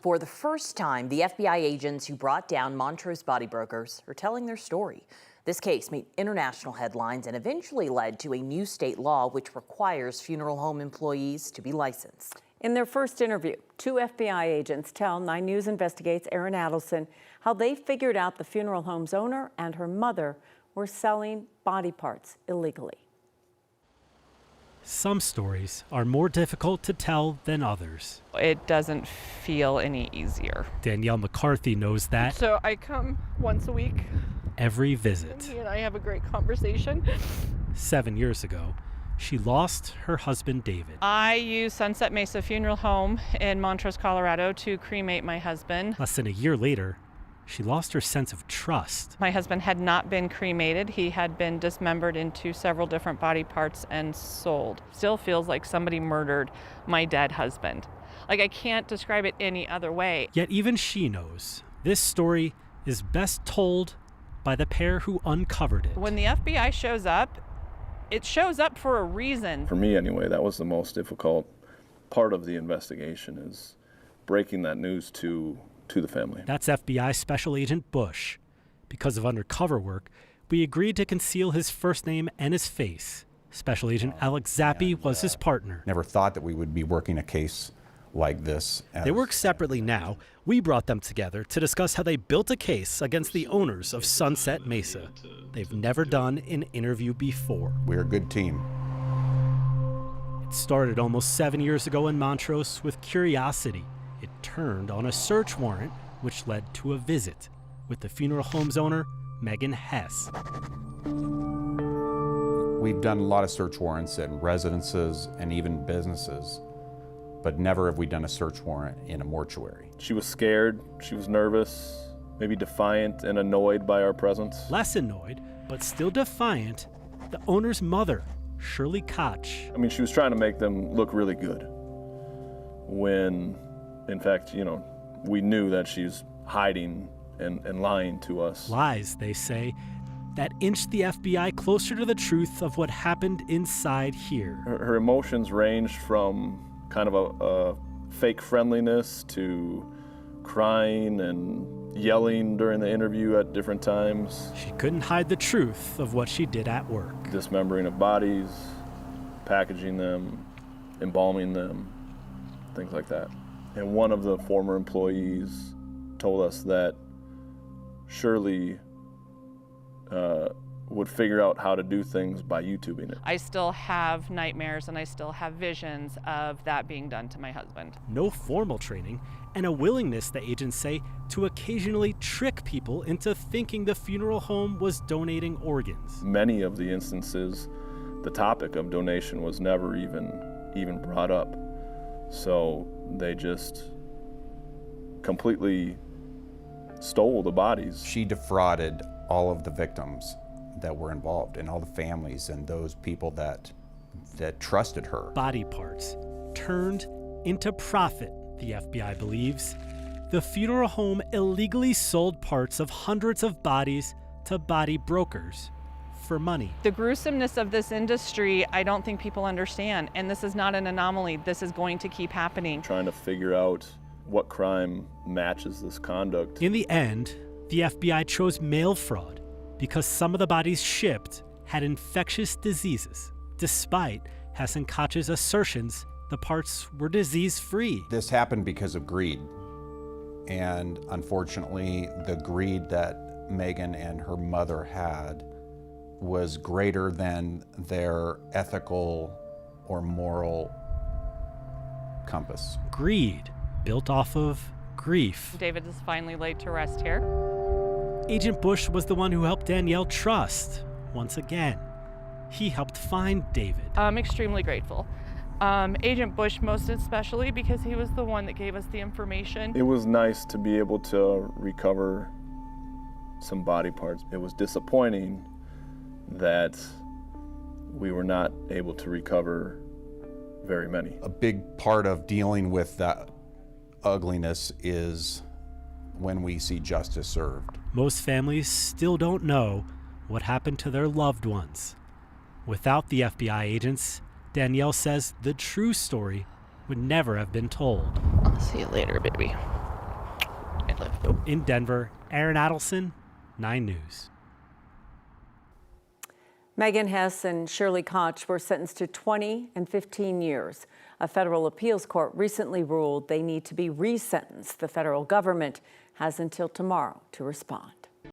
For the first time, the FBI agents who brought down Montrose body brokers are telling their story. This case made international headlines and eventually led to a new state law which requires funeral home employees to be licensed. In their first interview, two FBI agents tell 9 News Investigates' Aaron Adelson how they figured out the funeral home's owner and her mother were selling body parts illegally. Some stories are more difficult to tell than others. It doesn't feel any easier. Danielle McCarthy knows that. So I come once a week. Every visit. He and I have a great conversation. 7 years ago, she lost her husband, David. I use Sunset Mesa Funeral Home in Montrose, Colorado to cremate my husband. Less than a year later, she lost her sense of trust. My husband had not been cremated. He had been dismembered into several different body parts and sold. Still feels like somebody murdered my dead husband. Like, I can't describe it any other way. Yet even she knows this story is best told by the pair who uncovered it. When the FBI shows up, it shows up for a reason. For me anyway, that was the most difficult part of the investigation, is breaking that news to the family. That's FBI Special Agent Bush. Because of undercover work, we agreed to conceal his first name and his face. Special Agent Alex Zappi was his partner. Never thought that we would be working a case like this. They work separately now. We brought them together to discuss how they built a case against the owners of Sunset Mesa. They've never done an interview before. We're a good team. It started almost 7 years ago in Montrose with curiosity. It turned on a search warrant, which led to a visit with the funeral home's owner, Megan Hess. We've done a lot of search warrants in residences and even businesses, but never have we done a search warrant in a mortuary. She was scared, she was nervous, maybe defiant and annoyed by our presence. Less annoyed, but still defiant, the owner's mother, Shirley Koch. I mean, she was trying to make them look really good when, in fact, we knew that she's hiding and lying to us. Lies, they say, that inched the FBI closer to the truth of what happened inside here. Her emotions ranged from kind of a fake friendliness to crying and yelling during the interview at different times. She couldn't hide the truth of what she did at work. Dismembering of bodies, packaging them, embalming them, things like that. And one of the former employees told us that Shirley would figure out how to do things by YouTubing it. I still have nightmares and I still have visions of that being done to my husband. No formal training and a willingness, the agents say, to occasionally trick people into thinking the funeral home was donating organs. Many of the instances, the topic of donation was never even brought up. So they just completely stole the bodies. She defrauded all of the victims that were involved and all the families and those people that trusted her. Body parts turned into profit, the FBI believes. The funeral home illegally sold parts of hundreds of bodies to body brokers for money. The gruesomeness of this industry, I don't think people understand, and this is not an anomaly. This is going to keep happening. Trying to figure out what crime matches this conduct. In the end, the FBI chose mail fraud because some of the bodies shipped had infectious diseases, despite Hess and Koch's assertions the parts were disease-free. This happened because of greed. And unfortunately, the greed that Megan and her mother had was greater than their ethical or moral compass. Greed built off of grief. David is finally laid to rest here. Agent Bush was the one who helped Danielle trust once again. He helped find David. I'm extremely grateful. Agent Bush most especially, because he was the one that gave us the information. It was nice to be able to recover some body parts. It was disappointing that we were not able to recover very many. A big part of dealing with that ugliness is when we see justice served. Most families still don't know what happened to their loved ones. Without the FBI agents, Danielle says the true story would never have been told. I'll see you later, baby. In Denver, Aaron Adelson, 9 News. Megan Hess and Shirley Koch were sentenced to 20 and 15 years. A federal appeals court recently ruled they need to be resentenced. The federal government has until tomorrow to respond.